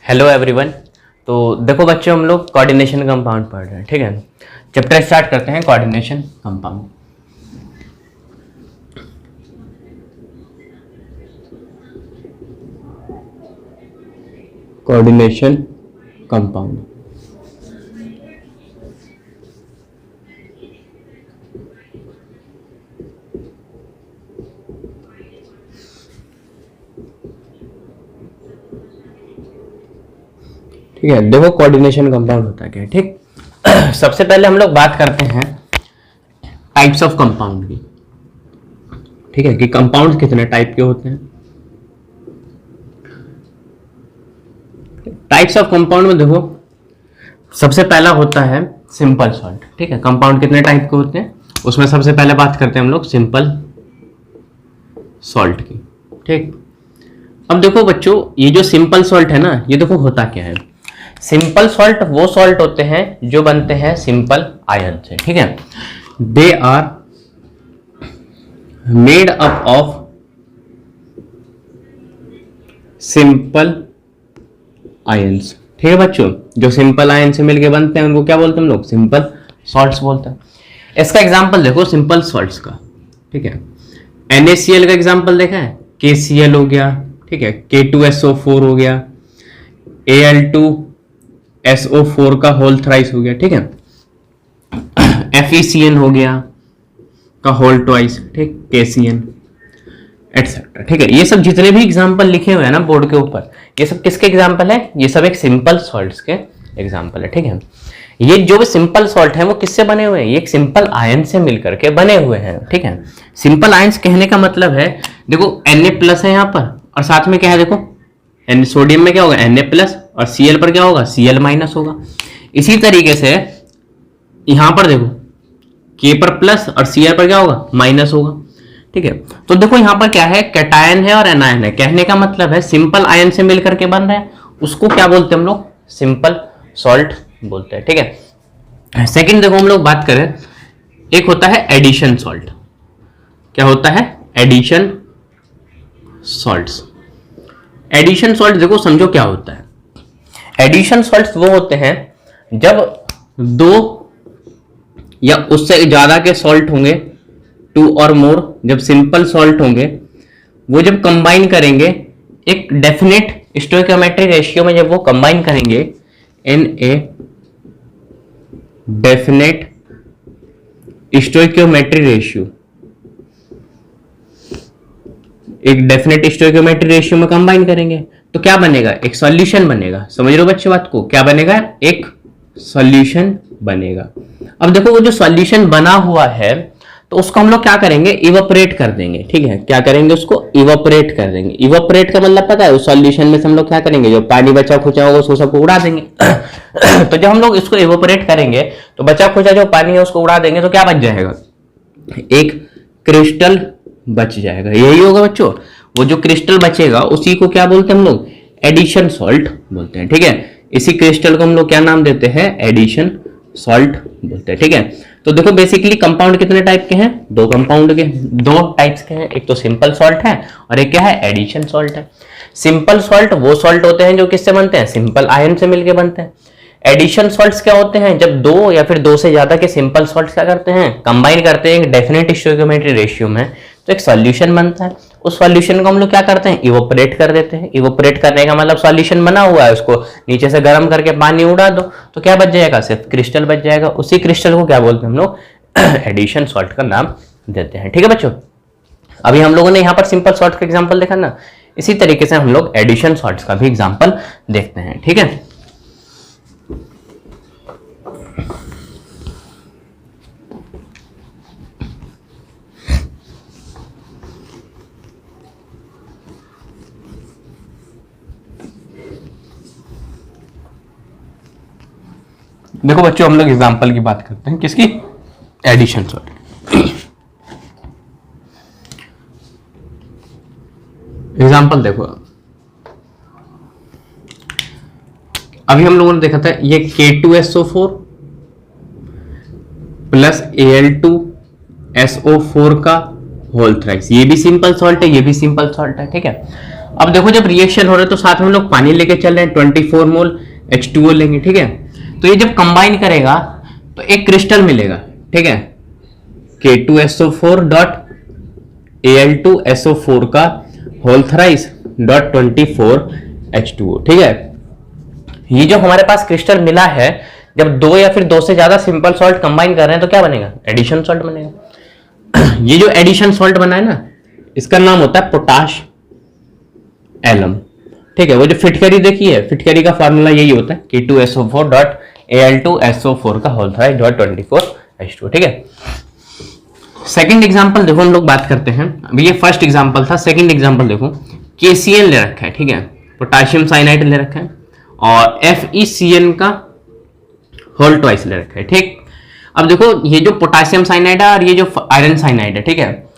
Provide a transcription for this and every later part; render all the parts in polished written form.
Hello everyone. तो देखो बच्चों, हम लोग कोऑर्डिनेशन कंपाउंड पढ़ रहे हैं, ठीक है। चैप्टर स्टार्ट करते हैं, कोऑर्डिनेशन कंपाउंड। कोऑर्डिनेशन कंपाउंड ठीक है। देखो कोऑर्डिनेशन कंपाउंड होता है क्या, ठीक। सबसे पहले हम लोग बात करते हैं टाइप्स ऑफ कंपाउंड की, ठीक है, कि कंपाउंड कितने टाइप के होते हैं। टाइप्स ऑफ कंपाउंड में देखो सबसे पहला होता है सिंपल सॉल्ट, ठीक है। कंपाउंड कितने टाइप के होते हैं, उसमें सबसे पहले बात करते हैं हम लोग सिंपल सॉल्ट की, ठीक। अब देखो बच्चों, ये जो सिंपल सॉल्ट है ना, ये देखो होता क्या है। सिंपल सॉल्ट वो सॉल्ट होते हैं जो बनते हैं सिंपल आयन से, ठीक है। They are made up of simple ions, ठीक है बच्चों। जो सिंपल आयन से मिलके बनते हैं उनको क्या बोलते हैं हम लोग, सिंपल सॉल्ट्स बोलते हैं। इसका एग्जांपल देखो सिंपल सॉल्ट्स का, ठीक है। NaCl का एग्जांपल देखा है, KCl हो गया, ठीक है, K2SO4 हो गया, Al2SO4 का होल थ्राइस हो गया, ठीक है। FeCN हो गया का होल ट्वाइस, ठीक, KCN एटसेट्रा, ठीक है। ये सब जितने भी एग्जांपल लिखे हुए हैं ना बोर्ड के ऊपर, ये सब किसके एग्जांपल है, ये सब एक सिंपल सॉल्ट्स के एग्जांपल है, ठीक है। ये जो भी सिंपल सॉल्ट है वो किससे बने हुए हैं, ये एक सिंपल आयन से मिलकर के बने हुए हैं, ठीक है। सिंपल आयंस कहने का मतलब है, देखो Na+ है यहाँ पर और साथ में क्या है, देखो सोडियम में क्या होगा Na+ और Cl पर क्या होगा, Cl- होगा। इसी तरीके से यहां पर देखो K पर प्लस और Cl पर क्या होगा, माइनस होगा, ठीक है। तो देखो यहां पर क्या है, कैटायन है और एनायन है। कहने का मतलब है सिंपल आयन से मिलकर के बन रहे हैं, उसको क्या बोलते हैं हम लोग, सिंपल सॉल्ट बोलते हैं, ठीक है। सेकंड देखो हम लोग बात करें, एक होता है एडिशन सॉल्ट। क्या होता है, एडिशन सॉल्ट्स। एडिशन सॉल्ट देखो समझो क्या होता है। एडिशन सॉल्ट्स वो होते हैं जब दो या उससे ज्यादा के सॉल्ट होंगे, 2 और मोर, जब सिंपल सॉल्ट होंगे, वो जब कंबाइन करेंगे एक डेफिनेट स्टोइकियोमेट्रिक रेशियो में, जब वो कंबाइन करेंगे इन ए डेफिनेट स्टोइकियोमेट्रिक रेशियो, एक डेफिनेट स्टोइकियोमेट्रिक रेशियो में कंबाइन करेंगे तो क्या बनेगा, एक सॉल्यूशन बनेगा। समझ रहे हो बच्चे बात को, क्या बनेगा, एक सॉल्यूशन बनेगा। अब देखो वो जो सॉल्यूशन बना हुआ है तो उसको हम लोग क्या करेंगे, इवापोरेट कर देंगे, ठीक है। क्या करेंगे, उसको इवापोरेट कर देंगे। इवापोरेट का मतलब पता है, उस सॉल्यूशन में से हम लोग क्या करेंगे, जो पानी बचा खुचा होगा उसको सबको उड़ा देंगे। तो जब हम लोग इसको इवापोरेट करेंगे तो बचा खुचा जो पानी है उसको उड़ा देंगे तो क्या बच जाएगा, एक क्रिस्टल बच जाएगा। यही होगा बच्चों, वो जो क्रिस्टल बचेगा उसी को क्या बोलते हैं हम लोग, एडिशन सॉल्ट बोलते हैं, ठीक है। इसी क्रिस्टल को हम लोग क्या नाम देते हैं, एडिशन सॉल्ट बोलते हैं, ठीक है। तो देखो बेसिकली कंपाउंड कितने टाइप के हैं, दो कंपाउंड के, दो टाइप्स के हैं, एक तो सिंपल सॉल्ट है और एक क्या है, एडिशन सॉल्ट है। सिंपल सॉल्ट वो सॉल्ट होते हैं जो किससे बनते हैं, सिंपल आयन से मिलके बनते हैं। एडिशन सॉल्ट्स क्या होते हैं, जब दो या फिर दो से ज्यादा के सिंपल सॉल्ट्स क्या करते हैं, कंबाइन करते हैं एक डेफिनेट स्टोइकियोमेट्रिक रेशियो में, तो एक सॉल्यूशन बनता है। उस सॉल्यूशन को हम लोग क्या करते हैं, इवोपरेट कर देते हैं। इवोपरेट करने का मतलब सॉल्यूशन बना हुआ है, उसको नीचे से गर्म करके पानी उड़ा दो तो क्या बच जाएगा, सिर्फ क्रिस्टल बच जाएगा। उसी क्रिस्टल को क्या बोलते हैं हम लोग, एडिशन सॉल्ट का नाम देते हैं, ठीक है बच्चों। अभी हम लोगों ने यहाँ पर सिंपल सॉल्ट का एग्जाम्पल देखा ना, इसी तरीके से हम लोग एडिशन सॉल्ट का भी एग्जाम्पल देखते हैं, ठीक है। देखो बच्चों हम लोग एग्जांपल की बात करते हैं, किसकी, एडिशन सॉल्ट। एग्जांपल देखो, अभी हम लोगों ने देखा था ये K2SO4 प्लस Al2SO4 का होल थ्राइस, ये भी सिंपल सॉल्ट है, ये भी सिंपल सॉल्ट है, ठीक है। अब देखो जब रिएक्शन हो रहा है तो साथ में हम लोग पानी लेके चल रहे हैं, 24 मोल H2O लेंगे, ठीक है। तो ये जब कंबाइन करेगा तो एक क्रिस्टल मिलेगा, ठीक है, K2SO4 डॉट Al2SO4 का होल थ्राइस डॉट 24 H2O, ठीक है। ये जो हमारे पास क्रिस्टल मिला है, जब दो या फिर दो से ज्यादा सिंपल सॉल्ट कंबाइन कर रहे हैं तो क्या बनेगा, एडिशन सॉल्ट बनेगा। ये जो एडिशन सॉल्ट बना है ना, इसका नाम होता है पोटाश एलम, ठीक है। वो जो फिटकरी देखी है, फिटकरी का फार्मूला यही होता है K2SO4 डॉट Al2SO4 का होल थ्राइस डॉट 24 H2O, ठीक है। सेकंड एग्जांपल देखो हम लोग बात करते हैं। अभी ये फर्स्ट एग्जांपल था, सेकंड एग्जांपल देखो, KCl ले रखा है, ठीक है, पोटाशियम साइनाइड ले रखा है, और FeCN का होल ट्वाइस ले रखा है, ठीक। अब देखो ये जो पोटाशियम साइनाइड है और ये जो आयरन साइनाइड है, ठीक है,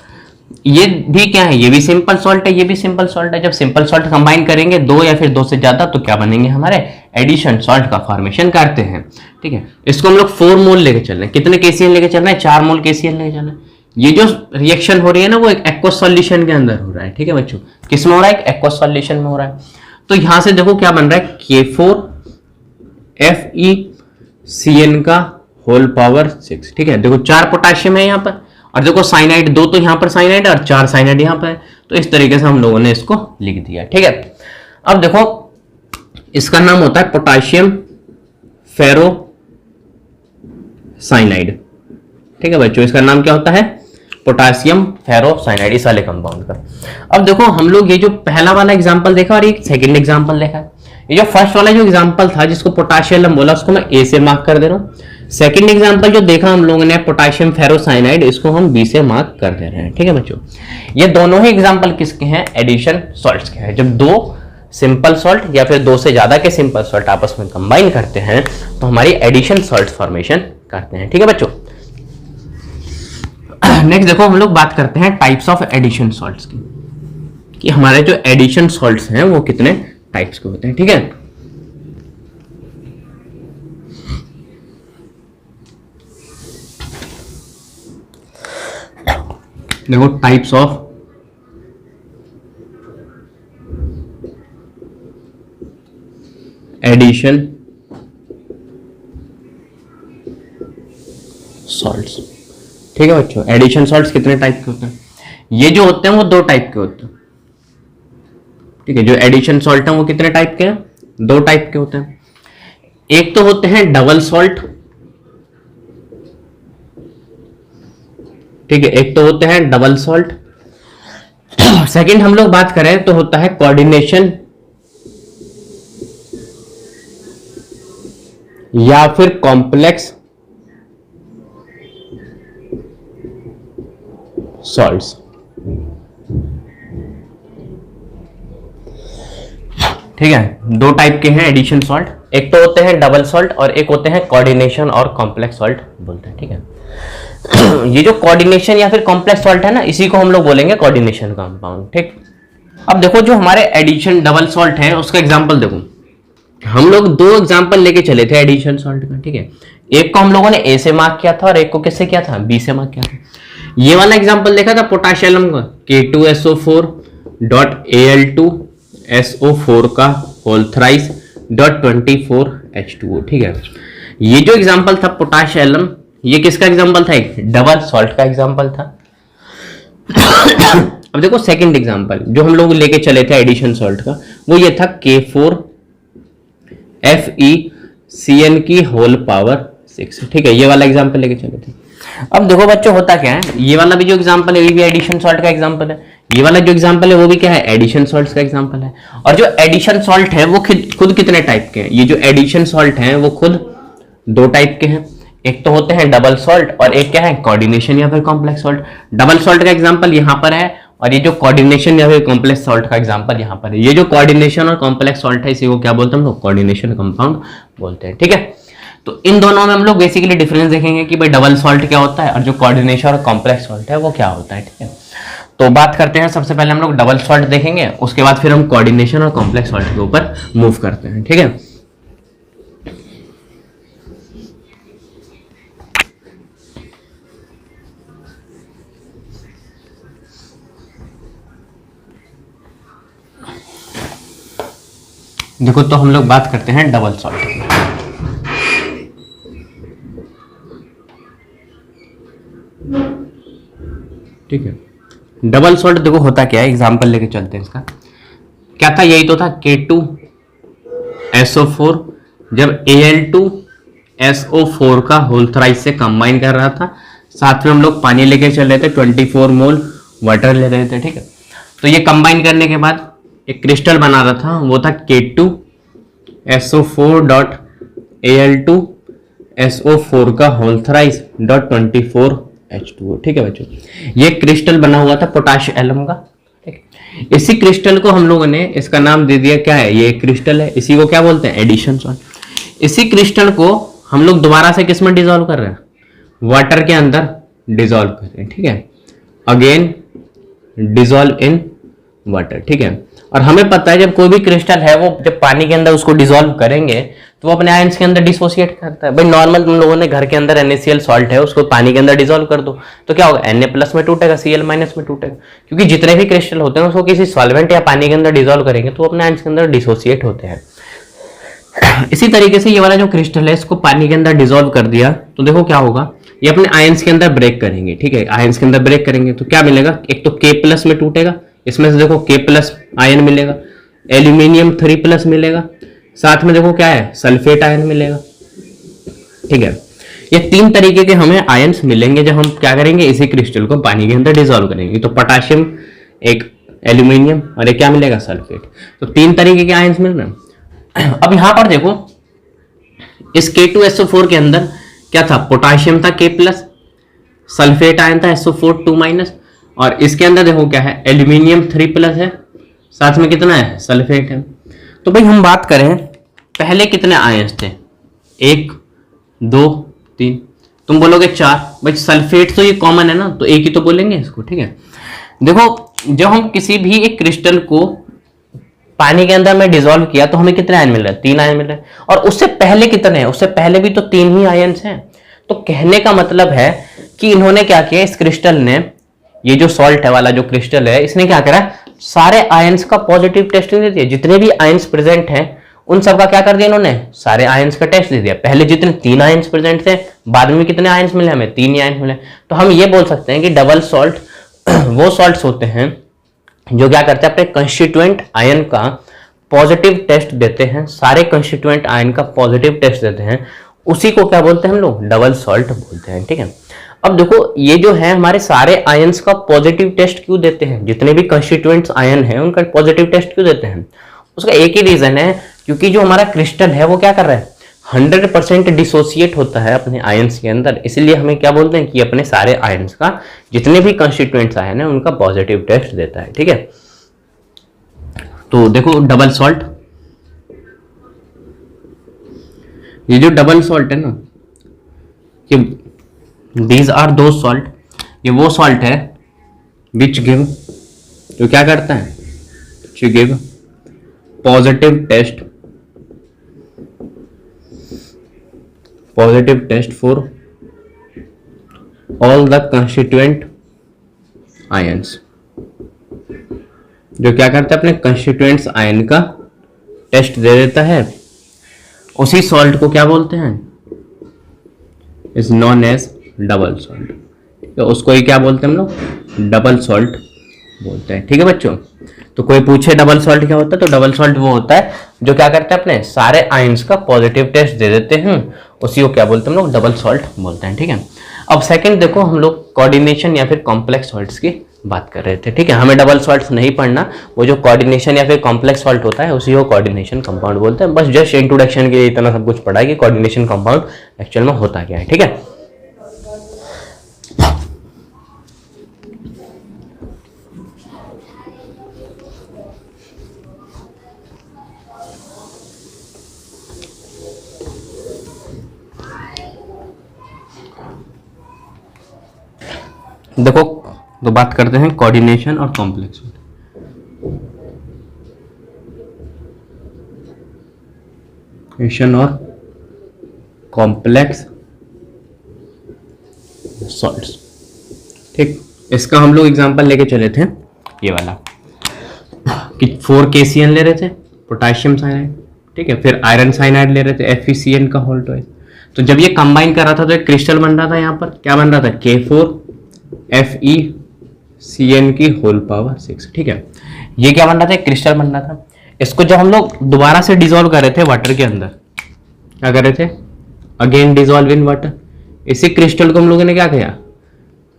ये भी क्या है, ये भी सिंपल सॉल्ट है, ये भी सिंपल सॉल्ट है। जब सिंपल सॉल्ट कंबाइन करेंगे दो या फिर दो से ज्यादा तो क्या बनेंगे, हमारे एडिशन सॉल्ट का फॉर्मेशन करते हैं, ठीक है। इसको हम लोग 4 मोल लेके चल रहे हैं, कितने KCl लेके चल रहे हैं, 4 मोल KCl लेके चल रहे हैं। ये जो रिएक्शन हो रही है ना, वो एक एक्वस सॉल्यूशन के अंदर हो रहा है, ठीक है बच्चों। किस में हो रहा है, एक्वस सॉल्यूशन में हो रहा है। तो यहां से देखो क्या बन रहा है, K4FeCN का होल पावर 6, ठीक है। देखो 4 पोटाशियम है यहाँ पर, और देखो साइनाइड 2 तो यहाँ पर साइनाइड और 4 साइनाइड यहाँ पर है। तो इस तरीके से हम लोगों ने इसको लिख दिया, ठीक है। अब देखो इसका नाम होता है पोटाशियम फेरो साइनाइड, ठीक है बच्चों। इसका नाम क्या होता है, पोटाशियम फेरो साइनाइड, इस वाले कंपाउंड का। अब देखो हम लोग ये जो पहला वाला एग्जांपल देखा और एक सेकंड एग्जांपल देखा, ये जो फर्स्ट वाला जो एग्जांपल था जिसको पोटाशियम बोला, उसको मैं ए से मार्क कर दे रहा हूँ। सेकंड एग्जांपल जो देखा हम लोगों ने पोटाशियम फेरोसाइनाइड, इसको हम बी से मार्क कर दे रहे हैं, ठीक है बच्चों। ये दोनों ही एग्जांपल किसके हैं, एडिशन सॉल्ट्स के हैं। जब दो सिंपल सॉल्ट या फिर दो से ज्यादा के सिंपल सॉल्ट आपस में कंबाइन करते हैं तो हमारी एडिशन सॉल्ट फॉर्मेशन करते हैं, ठीक है बच्चों। नेक्स्ट देखो हम लोग बात करते हैं टाइप्स ऑफ एडिशन सॉल्ट्स की, कि हमारे जो एडिशन सॉल्ट्स हैं वो कितने टाइप्स के होते हैं, ठीक है। देखो टाइप्स ऑफ एडिशन सॉल्ट्स, ठीक है बच्चों। एडिशन सॉल्ट्स कितने टाइप के होते हैं, ये जो होते हैं वो 2 टाइप के होते हैं, ठीक है। जो एडिशन सॉल्ट है वो कितने टाइप के हैं, 2 टाइप के होते हैं। एक तो होते हैं डबल सॉल्ट, ठीक है, एक तो होते हैं डबल सॉल्ट। सेकंड हम लोग बात करें तो होता है कोऑर्डिनेशन या फिर कॉम्प्लेक्स सॉल्ट्स, ठीक है। 2 टाइप के हैं एडिशन सॉल्ट, एक तो होते हैं डबल सॉल्ट और एक होते हैं कोऑर्डिनेशन और कॉम्प्लेक्स सॉल्ट बोलते हैं, ठीक है। ये जो कोऑर्डिनेशन या फिर कॉम्प्लेक्स सॉल्ट है ना, इसी को हम लोग बोलेंगे कोऑर्डिनेशन कंपाउंड, ठीक। अब देखो जो हमारे एडिशन डबल सॉल्ट है उसका एग्जांपल देखो, हम लोग 2 एग्जांपल लेके चले थे एडिशन सॉल्ट का, ठीक है। एक को हम लोगों ने ए से मार्क किया था और एक को किससे किया था, बी से मार्क किया था। ये वाला एग्जांपल देखा था पोटाशियम का, K2SO4 डॉट Al2SO4 का होल थ्राइस डॉट 24 H2O, ठीक है। ये जो एग्जांपल था पोटाशियम, ये किसका एग्जांपल था, एक डबल सॉल्ट का एग्जांपल था। अब देखो सेकंड एग्जांपल जो हम लोग लेके चले थे एडिशन सॉल्ट का, वो ये था K4FeCN की होल पावर 6, ठीक है। ये वाला एग्जांपल लेके चले थे। अब देखो बच्चों होता क्या है, ये वाला भी जो एग्जांपल है ये भी एडिशन सॉल्ट का एग्जांपल है, ये वाला जो एग्जांपल है वो भी क्या है, एडिशन सॉल्ट्स का एग्जांपल है। और जो एडिशन सॉल्ट है वो खुद कितने टाइप के हैं, ये जो एडिशन सॉल्ट हैं वो खुद 2 टाइप के हैं। एक तो होते हैं डबल सॉल्ट और एक क्या है, कोऑर्डिनेशन या फिर कॉम्प्लेक्स सॉल्ट। डबल सॉल्ट का एग्जांपल यहाँ पर है और ये जो कोऑर्डिनेशन या फिर कॉम्प्लेक्स सॉल्ट का एग्जांपल यहाँ पर है। ये जो कोऑर्डिनेशन और कॉम्प्लेक्स सॉल्ट है इसी को क्या बोलते हैं हम लोग, कोऑर्डिनेशन कंपाउंड बोलते हैं, ठीक है। तो इन दोनों में हम लोग बेसिकली डिफरेंस देखेंगे कि भाई डबल सॉल्ट क्या होता है और जो कोऑर्डिनेशन और कॉम्प्लेक्स सॉल्ट है वो क्या होता है, ठीक है। तो बात करते हैं, सबसे पहले हम लोग डबल सॉल्ट देखेंगे, उसके बाद फिर हम कोऑर्डिनेशन और कॉम्प्लेक्स सॉल्ट के ऊपर मूव करते हैं, ठीक है। देखो तो हम लोग बात करते हैं डबल सॉल्ट की। ठीक है, डबल सॉल्ट देखो होता क्या है, एग्जांपल लेके चलते हैं इसका। क्या था, यही तो था K2SO4 जब Al2SO4 का होल थ्राइस से कंबाइन कर रहा था, साथ में हम लोग पानी लेके चल रहे थे, 24 मोल वाटर ले रहे थे। ठीक है, तो ये कंबाइन करने के बाद एक क्रिस्टल बना रहा था, वो था K2SO4.Al2SO4 का होल थ्राइस डॉट 24H2O। ठीक है बच्चों, ये क्रिस्टल बना हुआ था पोटाशियम एलम का। इसी क्रिस्टल को हम लोगों ने इसका नाम दे दिया, क्या है, ये क्रिस्टल है, इसी को क्या बोलते हैं, एडिशन सॉल्ट। इसी क्रिस्टल को हम लोग दोबारा से किस में डिसॉल्व कर रहे हैं, वाटर के अंदर डिसॉल्व कर रहे हैं। ठीक है, अगेन डिसॉल्व इन वाटर। ठीक है, और हमें पता है जब कोई भी क्रिस्टल है वो जब पानी के अंदर उसको डिसॉल्व करेंगे तो वो अपने आयंस के अंदर डिसोसिएट करता है। भाई नॉर्मल तुम लोगों ने घर के अंदर NaCl सॉल्ट है उसको पानी के अंदर डिसॉल्व कर दो तो क्या होगा, Na+ में टूटेगा, Cl- में टूटेगा, क्योंकि जितने भी क्रिस्टल होते हैं उसको किसी सॉल्वेंट या पानी के अंदर डिसॉल्व करेंगे तो वो अपने आयंस के अंदर डिसोसिएट होते हैं। इसी तरीके से ये वाला जो क्रिस्टल है इसको पानी के अंदर डिसॉल्व कर दिया तो देखो क्या होगा, ये अपने आयंस के अंदर ब्रेक करेंगे। ठीक है, आयंस के अंदर ब्रेक करेंगे तो क्या मिलेगा, एक तो K+ में टूटेगा, इसमें से देखो K+ आयन मिलेगा, एल्यूमिनियम 3+ मिलेगा, साथ में देखो क्या है, सल्फेट आयन मिलेगा। ठीक है, ये 3 तरीके के हमें आयंस मिलेंगे जब हम क्या करेंगे, इसी क्रिस्टल को पानी के अंदर डिसॉल्व करेंगे। तो पोटाशियम, एक एल्यूमिनियम और एक क्या मिलेगा, सल्फेट। तो 3 तरीके के आयंस मिल रहे हैं। अब यहां पर देखो इस K2SO4 के अंदर क्या था, पोटाशियम था K+, सल्फेट आयन था SO4 2-, और इसके अंदर देखो क्या है, एल्यूमिनियम 3+ है, साथ में कितना है, सल्फेट है। तो भाई हम बात करें पहले कितने आयंस थे, 1 2 3, तुम बोलोगे 4, भाई सल्फेट तो ये कॉमन है ना तो एक ही तो बोलेंगे इसको। ठीक है, देखो जब हम किसी भी एक क्रिस्टल को पानी के अंदर में डिसॉल्व किया तो हमें कितने आयन मिल रहे हैं, 3 आयन मिल रहे हैं, और उससे पहले कितने हैं, उससे पहले भी तो 3 ही आयंस हैं। तो कहने का मतलब है कि इन्होंने क्या किया, इस क्रिस्टल ने, ये जो सॉल्ट है वाला जो क्रिस्टल है, इसने क्या करा, सारे आयंस का पॉजिटिव टेस्ट दे दिया। जितने भी आयंस प्रेजेंट हैं उन सबका क्या कर दिया इन्होंने, सारे आयंस का टेस्ट दे दिया। पहले जितने 3 आयंस प्रेजेंट थे, बाद में कितने आयंस मिले हमें, 3 ही आयंस मिले। तो हम ये बोल सकते हैं कि डबल सॉल्ट वो सॉल्ट्स होते हैं जो क्या करते हैं, अपने कंस्टिट्यूएंट आयन का पॉजिटिव टेस्ट देते हैं, सारे कंस्टिट्यूएंट आयन का पॉजिटिव टेस्ट देते हैं, उसी को क्या बोलते हैं हम लोग, डबल सॉल्ट बोलते हैं। ठीक है, अब देखो ये जो है हमारे सारे आयंस का पॉजिटिव टेस्ट क्यों देते हैं, जितने भी कंस्टिट्यूएंट्स आयन हैं उनका पॉजिटिव टेस्ट क्यों देते हैं, उसका एक ही रीजन है, क्योंकि जो हमारा क्रिस्टल है वो क्या कर रहा है, 100% डिसोसिएट होता है अपने आयंस के अंदर। इसलिए हमें क्या बोलते हैं कि अपने सारे आयंस का जितने भी कंस्टिट्यूएंट्स आयन है उनका पॉजिटिव टेस्ट देता है। ठीक है, तो देखो डबल सॉल्ट, ये जो डबल सॉल्ट है ना, कि दीज आर दो सॉल्ट, ये वो सॉल्ट है विच गिव, जो क्या करता है, which give positive test for all the constituent ions, जो क्या करता है अपने कंस्टिट्यूएंट्स आयन का टेस्ट दे देता है। उसी सॉल्ट को क्या बोलते हैं, is known as double salt. तो उसको ही क्या बोलते हैं हम लोग, डबल सॉल्ट बोलते हैं। ठीक है बच्चों, तो कोई पूछे डबल सॉल्ट क्या होता है, तो डबल सॉल्ट वो होता है जो क्या करते हैं, अपने सारे आयंस का पॉजिटिव टेस्ट दे देते हैं, उसी को क्या बोलते हैं हम लोग, डबल सॉल्ट बोलते हैं। ठीक है, अब सेकंड देखो हम लोग कोऑर्डिनेशन या फिर कॉम्प्लेक्स सॉल्ट्स की बात कर रहे थे। ठीक है, हमें डबल सॉल्ट्स नहीं पढ़ना, वो जो कोऑर्डिनेशन या फिर कॉम्प्लेक्स सॉल्ट होता है उसी को कोऑर्डिनेशन कंपाउंड बोलते हैं। बस जस्ट इंट्रोडक्शन के लिए इतना सब कुछ पढ़ा है कि कोऑर्डिनेशन कंपाउंड एक्चुअल में होता क्या है। ठीक है, देखो तो बात करते हैं कोऑर्डिनेशन और कॉम्प्लेक्स। और कॉम्प्लेक्स सॉल्ट्स। ठीक, इसका हम लोग एग्जांपल लेके चले थे, ये वाला कि 4 KCl ले रहे थे, पोटाशियम साइनाइड, ठीक है, फिर आयरन साइनाइड ले रहे थे FeCN का होल ट्वाइस। तो जब ये कंबाइन कर रहा था तो एक क्रिस्टल बन रहा था, यहाँ पर क्या बन रहा था K4FeCN की होल पावर 6। ठीक है, ये क्या बन रहा था, एक क्रिस्टल बन रहा था। इसको जब हम लोग दोबारा से डिसॉल्व कर रहे थे वाटर के अंदर, क्या कर रहे थे, अगेन डिसॉल्व इन वाटर। इसी क्रिस्टल को हम लोगों ने क्या किया,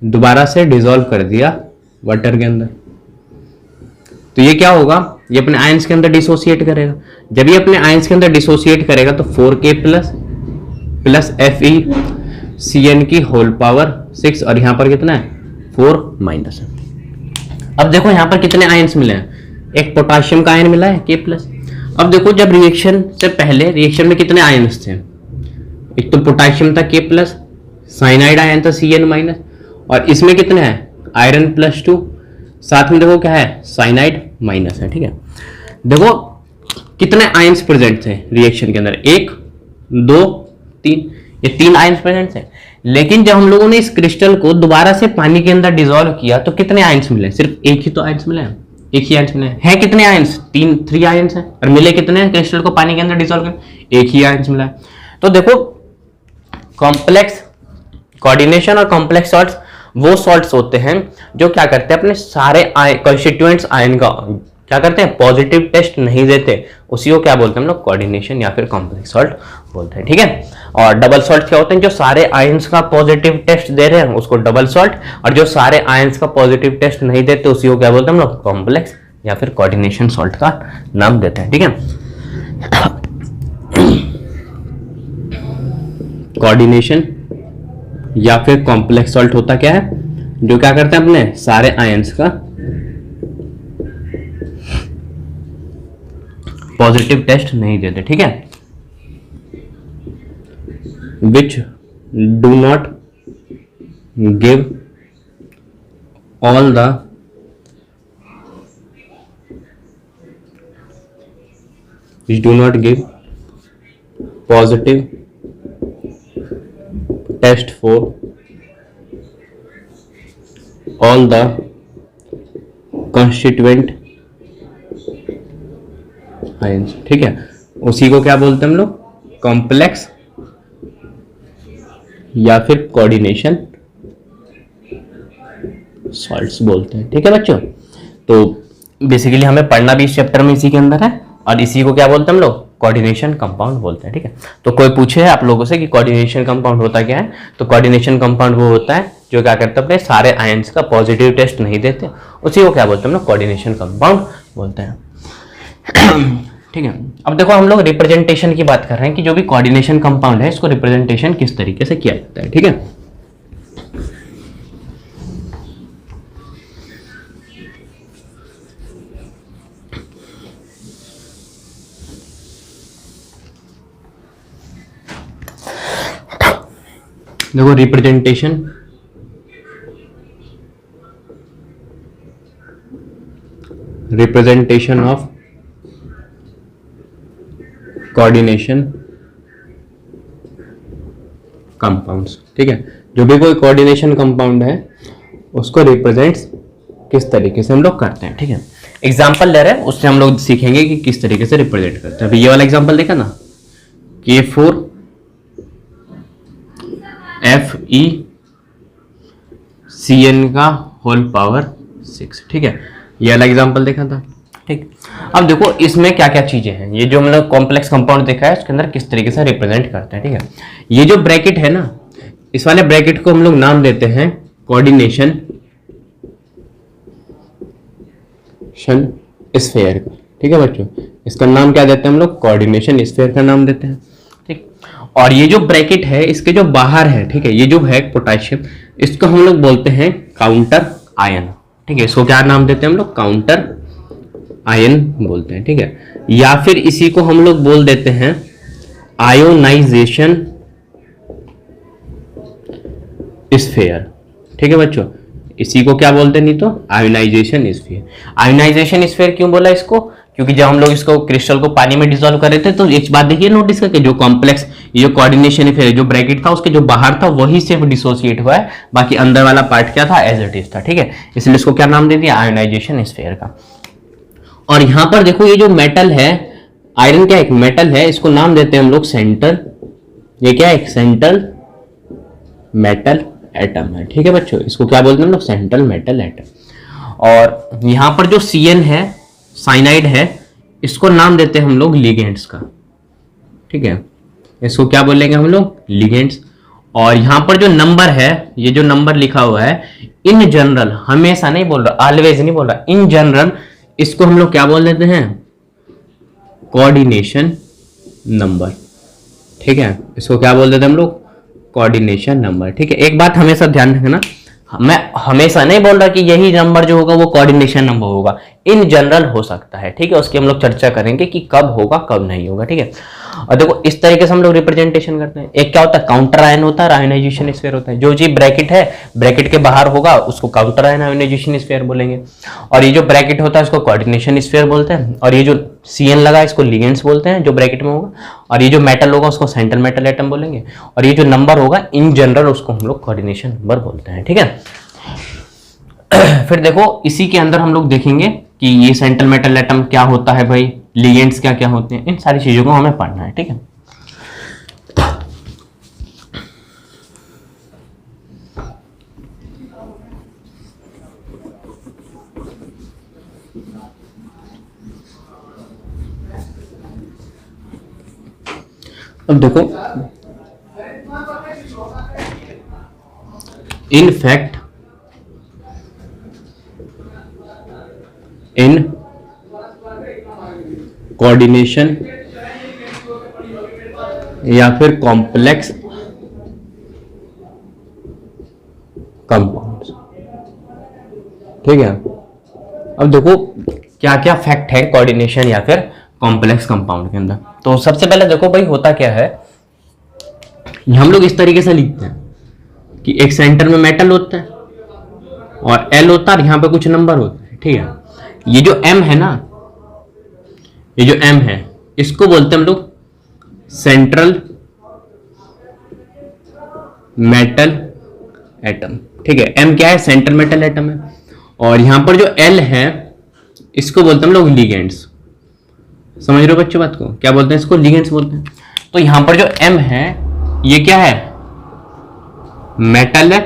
दोबारा से डिसॉल्व कर दिया वाटर के अंदर। तो ये क्या होगा, ये अपने आयंस के अंदर डिसोसिएट करेगा। जब ये अपने आयंस के अंदर डिसोसिएट करेगा तो 4K प्लस FeCN की होल पावर 6, और यहां पर कितना है 4 माइनस है। अब देखो यहां पर कितने आयंस मिले हैं, एक पोटाशियम का आयन मिला है K+। अब देखो जब रिएक्शन से पहले रिएक्शन में कितने आयंस थे, एक तो पोटाशियम था K+, साइनाइड आयन था CN-, और इसमें कितने हैं आयरन +2, साथ में देखो क्या है साइनाइड माइनस है। ठीक है, देखो कितने आयंस प्रेजेंट थे रिएक्शन के अंदर, 1 2 3, ये 3 आयंस प्रेजेंट थे। लेकिन जब हम लोगों ने इस क्रिस्टल को दोबारा से पानी के अंदर डिसॉल्व किया तो कितने आयंस मिले, सिर्फ एक ही तो आयंस मिले हैं, एक ही आयंस मिले हैं। कितने आयंस, 3 आयंस हैं, और मिले कितने हैं, क्रिस्टल को पानी के अंदर डिसॉल्व कर एक ही आयंस मिला है। तो देखो कॉम्प्लेक्स कोऑर्डिनेशन और कॉम्प्लेक्स सॉल्ट्स वो सॉल्ट्स होते हैं जो क्या करते हैं, अपने सारे कॉन्स्टिट्यूएंट्स आयन का क्या करते हैं, पॉजिटिव टेस्ट नहीं देते, उसी को क्या बोलते हैं हम लोग, कोऑर्डिनेशन या फिर कॉम्प्लेक्स सॉल्ट बोलते हैं। ठीक है, और डबल सॉल्ट क्या होते हैं, जो सारे आयंस का पॉजिटिव टेस्ट दे रहे हैं उसको डबल सॉल्ट, और जो सारे आयंस का पॉजिटिव टेस्ट नहीं देते उसी को क्या बोलते हैं हम लोग, कॉम्प्लेक्स या फिर कोऑर्डिनेशन सॉल्ट का नाम देते हैं। ठीक है, कोऑर्डिनेशन या फिर कॉम्प्लेक्स सॉल्ट होता क्या है, जो क्या करते हैं अपने सारे आयंस का पॉजिटिव टेस्ट नहीं देते। ठीक है, which do not give all the positive test for all the constituent ions. ठीक है, उसी को क्या बोलते हैं हम लोग, कॉम्प्लेक्स या फिर कोऑर्डिनेशन सॉल्ट्स बोलते हैं। ठीक है बच्चों, तो बेसिकली हमें पढ़ना भी इस चैप्टर में इसी के अंदर है, और इसी को क्या बोलते हैं हम लोग, कोऑर्डिनेशन कंपाउंड बोलते हैं। ठीक है, तो कोई पूछे आप लोगों से कि कोऑर्डिनेशन कंपाउंड होता क्या है, तो कोऑर्डिनेशन कंपाउंड वो होता है जो क्या करते हैं, अपने सारे आयंस का पॉजिटिव टेस्ट नहीं देते, उसी को क्या बोलते हैं हम लोग, कोऑर्डिनेशन कंपाउंड बोलते हैं। ठीक है, अब देखो हम लोग रिप्रेजेंटेशन की बात कर रहे हैं कि जो भी कोऑर्डिनेशन कंपाउंड है इसको रिप्रेजेंटेशन किस तरीके से किया जाता है। ठीक है, देखो रिप्रेजेंटेशन ऑफ कोऑर्डिनेशन कंपाउंड्स। ठीक है, जो भी कोई कोऑर्डिनेशन कंपाउंड है उसको रिप्रेजेंट किस तरीके से हम लोग करते हैं। ठीक है, एग्जांपल ले रहे हैं, उससे हम लोग सीखेंगे कि किस तरीके से रिप्रेजेंट करते हैं। अभी ये वाला एग्जांपल देखा ना, K4FeCN का होल पावर 6। ठीक है, ये वाला एग्जांपल देखा था। ठीक, अब देखो इसमें क्या क्या चीजें हैं, ये जो हमने कॉम्प्लेक्स कंपाउंड देखा है उसके अंदर किस तरीके से रिप्रेजेंट करते हैं। ठीक है, ये जो ब्रैकेट है ना, इस वाले ब्रैकेट को हम लोग नाम देते हैं कोऑर्डिनेशन स्फीयर का। ठीक है बच्चों, इसका नाम क्या देते हैं हम लोग, कोऑर्डिनेशन स्फीयर का नाम देते हैं। ठीक, और ये जो ब्रैकेट है इसके जो बाहर है, ठीक है, ये जो है पोटेशियम, इसको हम लोग बोलते हैं काउंटर आयन। ठीक है, इसको क्या नाम देते हैं हम लोग, काउंटर आयन बोलते हैं। ठीक है, या फिर इसी को हम लोग बोल देते हैं आयोनाइजेशन स्फीयर। ठीक है बच्चों, इसी को क्या बोलते हैं, नहीं तो आयोनाइजेशन स्फीयर। आयोनाइजेशन स्फीयर क्यों बोला इसको, क्योंकि जब हम लोग इसको क्रिस्टल को पानी में डिसॉल्व कर रहे थे तो एक बात देखिए नोटिस करके, जो कॉम्प्लेक्स ये जो कोऑर्डिनेशन स्फीयर जो ब्रैकेट था उसके जो बाहर था वही सिर्फ डिसोसिएट हुआ है, बाकी अंदर वाला पार्ट क्या था, एज इट इज था। ठीक है, इसलिए इसको क्या नाम दे दिया, आयोनाइजेशन स्फीयर का। और यहां पर देखो ये जो मेटल है आयरन क्या है, एक मेटल है, इसको नाम देते हैं हम लोग सेंट्रल, ये क्या है, एक सेंट्रल मेटल एटम है। ठीक है बच्चों, इसको क्या बोलते हैं हम लोग, सेंट्रल मेटल एटम। और यहां पर जो CN है, साइनाइड है, इसको नाम देते हैं हम लोग लिगेंड्स का। ठीक है, इसको क्या बोलेंगे हम लोग, लिगेंड्स। और यहां पर जो नंबर है, ये जो नंबर लिखा हुआ है, इन जनरल, हमेशा नहीं बोल रहा, ऑलवेज नहीं बोल रहा, इन जनरल, इसको हम लोग क्या बोल देते हैं, कोऑर्डिनेशन नंबर। ठीक है, इसको क्या बोल देते हैं हम लोग, कोऑर्डिनेशन नंबर। ठीक है, एक बात हमेशा ध्यान रखना, मैं हमेशा नहीं बोल रहा कि यही नंबर जो होगा वो कोऑर्डिनेशन नंबर होगा, इन जनरल हो सकता है। ठीक है, उसकी हम लोग चर्चा करेंगे कि कब होगा कब नहीं होगा। ठीक है, और देखो इस तरीके से हम लोग रिप्रेजेंटेशन करते हैं। एक क्या होता है, काउंटर आयन होता है, आयनाइजेशन स्फीयर होता है। जो चीज ब्रैकेट है, ब्रैकेट के बाहर होगा, उसको काउंटर आयन आयनाइजेशन स्फीयर बोलेंगे। और ये जो ब्रैकेट होता है उसको कोऑर्डिनेशन स्फीयर बोलते हैं। और ये जो CN लगा इसको लिगेंड्स बोलते हैं, जो ब्रैकेट में होगा। और ये जो मेटल होगा उसको सेंट्रल मेटल एटम बोलेंगे। और ये जो नंबर होगा इन जनरल, उसको हम लोग कोऑर्डिनेशन नंबर बोलते हैं। ठीक है, फिर देखो इसी के अंदर हम लोग देखेंगे कि ये सेंट्रल मेटल एटम क्या होता है भाई, लिगेंड्स क्या क्या होते हैं, इन सारी चीजों को हमें पढ़ना है। ठीक है, अब देखो इन फैक्ट, इन कोऑर्डिनेशन या फिर कॉम्प्लेक्स कंपाउंड्स। ठीक है, अब देखो क्या क्या फैक्ट है कोऑर्डिनेशन या फिर कॉम्प्लेक्स कंपाउंड के अंदर। तो सबसे पहले देखो भाई होता क्या है, हम लोग इस तरीके से लिखते हैं कि एक सेंटर में मेटल होता है और L होता है और यहां पे कुछ नंबर होते हैं। ठीक है, ये जो M है ना, ये जो M है, इसको बोलते हैं हम लोग सेंट्रल मेटल एटम। ठीक है, M क्या है, सेंट्रल मेटल एटम है। और यहां पर जो L है इसको बोलते हैं हम लोग लिगेंड्स। समझ रहे हो बच्चों बात को, क्या बोलते हैं इसको, लिगेंड्स बोलते हैं। तो यहां पर जो M है ये क्या है, मेटल है,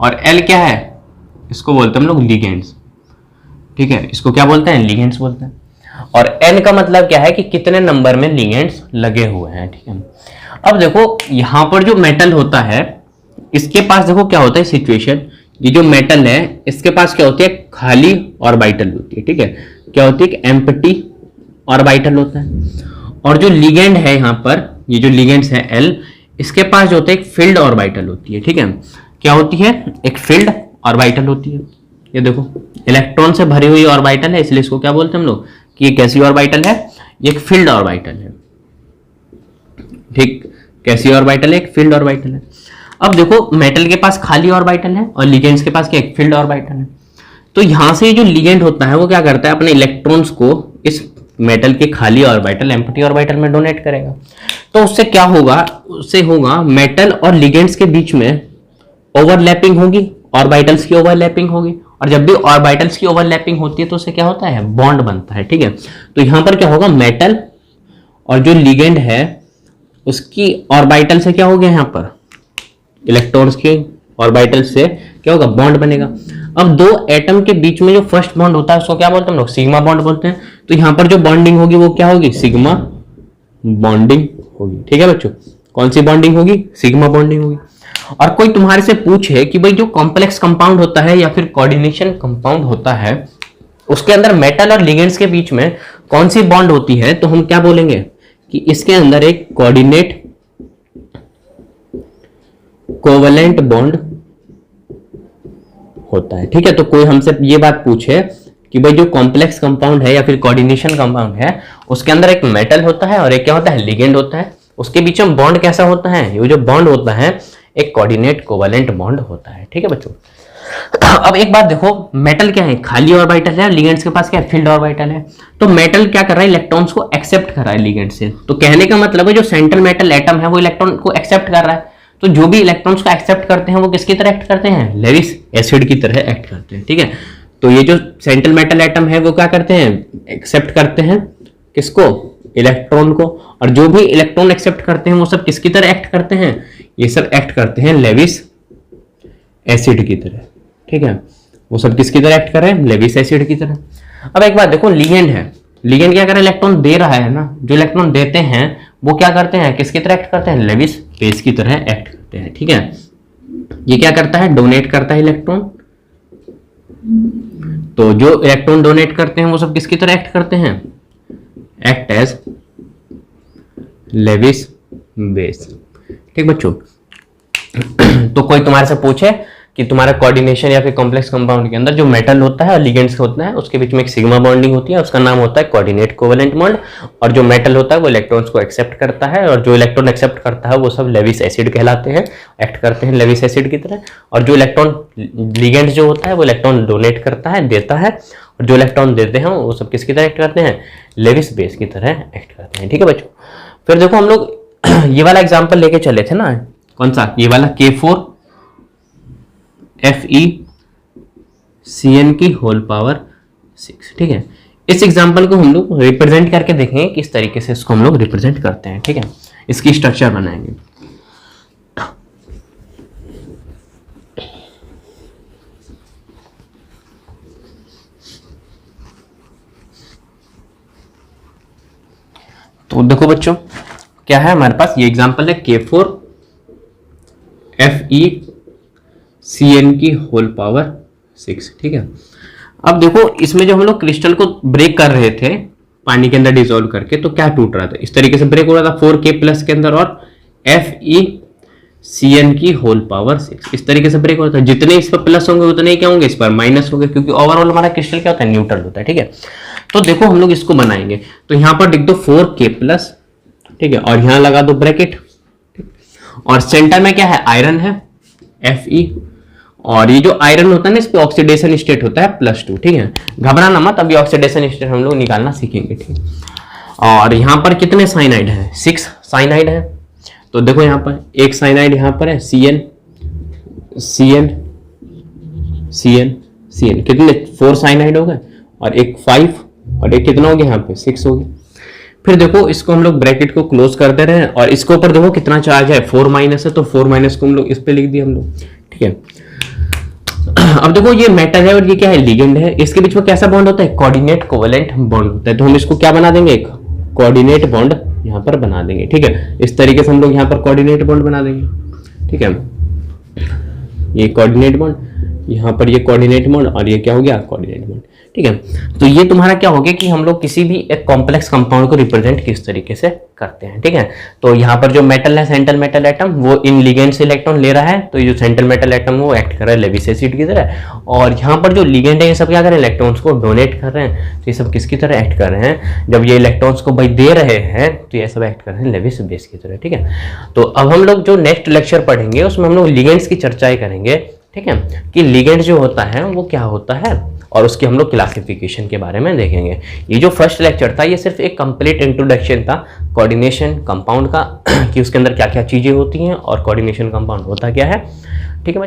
और L क्या है, इसको बोलते हैं हम लोग लिगेंड्स। ठीक है, इसको क्या बोलते हैं, लिगेंड्स बोलते हैं। और N का मतलब क्या है कि कितने नंबर में लिगेंड्स लगे हुए हैं। ठीक है, अब देखो यहां पर जो मेटल होता है इसके पास देखो क्या होता है सिचुएशन, ये जो मेटल है इसके पास क्या होती है, खाली ऑर्बिटल होती है। ठीक है, क्या होती है, एम्प्टी ऑर्बिटल होता है। और जो लिगेंड है यहाँ पर, ये जो लिगेंड्स है L, इसके पास जो होता है एक फील्ड ऑर्बिटल होती है। ठीक है, क्या होती है, एक फील्ड ऑर्बिटल होती है। ये देखो इलेक्ट्रॉन से भरी हुई ऑर्बिटल है, इसलिए इसको क्या बोलते हैं हम लोग, कि ये कैसी ऑर्बिटल है, ये एक फील्ड ऑर्बिटल है। ठीक, कैसी ऑर्बिटल है, एक फील्ड ऑर्बिटल है। अब देखो मेटल के पास खाली ऑर्बिटल है और लिगेंड्स के पास क्या, एक फील्ड ऑर्बिटल है। तो यहां से जो लिगेंड होता है वो क्या करता है, अपने इलेक्ट्रॉन्स को इस मेटल के खाली ऑर्बिटल, एम्प्टी ऑर्बिटल में डोनेट करेगा। तो उससे क्या होगा, उससे होगा मेटल और लिगेंड्स के बीच में ओवरलैपिंग होगी, ऑर्बिटल्स की ओवरलैपिंग होगी। और जब भी ऑर्बिटल्स की ओवरलैपिंग होती है तो उससे क्या होता है, बॉन्ड बनता है। ठीक है, तो यहां पर क्या होगा, मेटल और जो लिगेंड है उसकी ऑर्बिटल से क्या हो गया, यहां पर इलेक्ट्रॉन्स के ऑर्बिटल से क्या होगा, बॉन्ड बनेगा। अब दो एटम के बीच में जो फर्स्ट बॉन्ड होता है उसको क्या बोलते हैं हम लोग, सिग्मा बॉन्ड बोलते हैं। तो यहां पर जो बॉन्डिंग होगी वो क्या होगी, सिग्मा बॉन्डिंग होगी। ठीक है बच्चों, कौन सी बॉन्डिंग होगी, सिग्मा बॉन्डिंग होगी। और कोई तुम्हारे से पूछे कि भाई जो कॉम्प्लेक्स कंपाउंड होता है या फिर कोऑर्डिनेशन कंपाउंड होता है उसके अंदर मेटल और लिगेंड्स के बीच में कौन सी बॉन्ड होती है, तो हम क्या बोलेंगे कि इसके अंदर एक कोऑर्डिनेट कोवलेंट बॉन्ड होता है। ठीक है, तो कोई हमसे ये बात पूछे कि भाई जो कॉम्प्लेक्स कंपाउंड है या फिर कोऑर्डिनेशन कंपाउंड है उसके अंदर एक मेटल होता है और एक क्या होता है, लिगेंड होता है, उसके बीच में बॉन्ड कैसा होता है, ये जो बॉन्ड होता है एक कोऑर्डिनेट कोवलेंट बॉन्ड होता है। ठीक है बच्चों, अब एक बात देखो, मेटल क्या है, खाली ऑर्बिटल है, लिगेंड्स के पास क्या है, फील्ड ऑर्बिटल है। तो मेटल क्या कर रहा है, इलेक्ट्रॉन्स को एक्सेप्ट कर रहा है लिगेंड से। तो कहने का मतलब है जो सेंट्रल मेटल एटम है वो इलेक्ट्रॉन को एक्सेप्ट कर रहा है। तो जो भी इलेक्ट्रॉन्स को एक्सेप्ट करते हैं वो किसकी तरह एक्ट करते हैं, लेविस एसिड की तरह एक्ट करते हैं। ठीक है, तो ये जो सेंट्रल मेटल एटम है वो क्या करते हैं, एक्सेप्ट करते हैं किसको, इलेक्ट्रॉन को, और जो भी इलेक्ट्रॉन एक्सेप्ट करते हैं वो सब किसकी तरह एक्ट करते हैं, ये सब एक्ट करते हैं लेविस एसिड की तरह, ठीक है, वो सब किसकी तरह एक्ट कर रहे हैं, लेविस एसिड की तरह। अब एक बात देखो, लिगेंड है, लिगेंड क्या कर रहा है, इलेक्ट्रॉन दे रहा है ना, जो इलेक्ट्रॉन देते हैं वो क्या करते हैं, किसकी तरह एक्ट करते हैं, लेविस बेस की तरह एक्ट करते हैं, ठीक है। ये क्या करता है, डोनेट करता है इलेक्ट्रॉन, तो जो इलेक्ट्रॉन डोनेट करते हैं वो सब किसकी तरह एक्ट करते हैं, एक्ट एज लेविस बेस, ठीक बच्चों। तो कोई तुम्हारे से पूछे कि तुम्हारा कोऑर्डिनेशन या फिर कॉम्प्लेक्स कंपाउंड के अंदर जो मेटल होता है और लिगेंड्स होता है उसके बीच में एक सिग्मा बॉन्डिंग होती है, उसका नाम होता है कोऑर्डिनेट कोवेलेंट बॉन्ड, और जो मेटल होता है वो इलेक्ट्रॉन्स को एक्सेप्ट करता है, और जो इलेक्ट्रॉन एक्सेप्ट करता है वो सब लेविस एसिड कहलाते हैं, एक्ट करते हैं लेविस एसिड की तरह। और जो इलेक्ट्रॉन लिगेंड जो होता है वो इलेक्ट्रॉन डोनेट करता है, देता है, और जो इलेक्ट्रॉन देते हैं वो सब किसकी तरह एक्ट करते हैं, लेविस बेस की तरह एक्ट करते हैं, ठीक है बच्चों। फिर देखो हम लोग ये वाला एग्जाम्पल लेके चले थे ना, कौन सा, ये वाला K4FeCN की होल पावर 6, ठीक है। इस एग्जांपल को हम लोग रिप्रेजेंट करके देखेंगे किस तरीके से इसको हम लोग रिप्रेजेंट करते हैं, ठीक है, इसकी स्ट्रक्चर बनाएंगे। तो देखो बच्चों क्या है हमारे पास, ये एग्जांपल है K4FeCN की होल पावर 6, ठीक है। अब देखो इसमें जो हम लोग क्रिस्टल को ब्रेक कर रहे थे पानी के अंदर डिसॉल्व करके, तो क्या टूट रहा था, इस तरीके से ब्रेक हो रहा था 4K प्लस के अंदर और FeCN की होल पावर 6, इस तरीके से ब्रेक हो रहा था। जितने इस पर प्लस होंगे उतने ही क्या होंगे, इस पर माइनस होंगे, क्योंकि ओवरऑल हमारा क्रिस्टल क्या होता है, न्यूट्रल होता है, ठीक है। तो देखो हम लोग इसको बनाएंगे, तो यहाँ पर लिख दो 4K प्लस, ठीक है, और यहां लगा दो ब्रैकेट, और सेंटर में क्या है, आयरन है Fe, और ये जो आयरन होता है ना इस पे ऑक्सीडेशन स्टेट होता है +2, ठीक है। घबराना मत, अभी ऑक्सीडेशन स्टेट हम लोग निकालना सीखेंगे, ठीक। और यहाँ पर कितने साइनाइड है, 6 साइनाइड है। तो देखो यहाँ पर एक साइनाइड यहाँ पर है CN, कितने 4 साइनाइड हो गए, और एक 5, और एक कितना हो गया यहाँ पे 6 हो गया। फिर देखो इसको हम लोग ब्रैकेट को क्लोज कर दे रहे हैं, और इसके ऊपर देखो कितना चार्ज है, 4 माइनस है, तो 4 माइनस को हम लोग इस पे लिख दिया हम लोग, ठीक है। अब देखो ये मेटल है और ये क्या है, लिगेंड है, इसके बीच में कैसा बॉन्ड होता है, कोऑर्डिनेट कोवेलेंट बॉन्ड होता है। तो हम इसको क्या बना देंगे, एक कोऑर्डिनेट बॉन्ड यहाँ पर बना देंगे, ठीक है। इस तरीके से हम लोग यहाँ पर कोऑर्डिनेट बॉन्ड बना देंगे, ठीक है। ये कोऑर्डिनेट बॉन्ड, यहाँ पर ये कोऑर्डिनेट बॉन्ड, और ये क्या हो गया, कोऑर्डिनेट बॉन्ड, ठीक है। तो ये तुम्हारा क्या हो गया कि हम लोग किसी भी एक कॉम्प्लेक्स कंपाउंड को रिप्रेजेंट किस तरीके से करते हैं, ठीक है। तो यहाँ पर जो मेटल है, सेंट्रल मेटल एटम, वो इन लिगेंड से इलेक्ट्रॉन ले रहा है, तो ये जो सेंट्रल मेटल एटम वो एक्ट कर रहा है लेविस एसिड की तरह, और यहाँ पर जो लिगेंड है ये सब क्या कर रहे हैं, इलेक्ट्रॉन्स को डोनेट कर रहे हैं, तो ये सब किसकी तरह एक्ट कर रहे हैं, जब ये इलेक्ट्रॉन्स को भाई दे रहे हैं तो ये सब एक्ट कर रहे हैं लेविस बेस की तरह, ठीक है। तो अब हम लोग जो नेक्स्ट लेक्चर पढ़ेंगे उसमें हम लोग लिगेंड्स की चर्चाएं करेंगे, ठीक है, कि लिगेंड जो होता है वो क्या होता है, और उसकी हम लोग क्लासिफिकेशन के बारे में देखेंगे। ये जो फर्स्ट लेक्चर था ये सिर्फ एक कंप्लीट इंट्रोडक्शन था कोऑर्डिनेशन कंपाउंड का कि उसके अंदर क्या क्या चीज़ें होती हैं और कोऑर्डिनेशन कंपाउंड होता क्या है।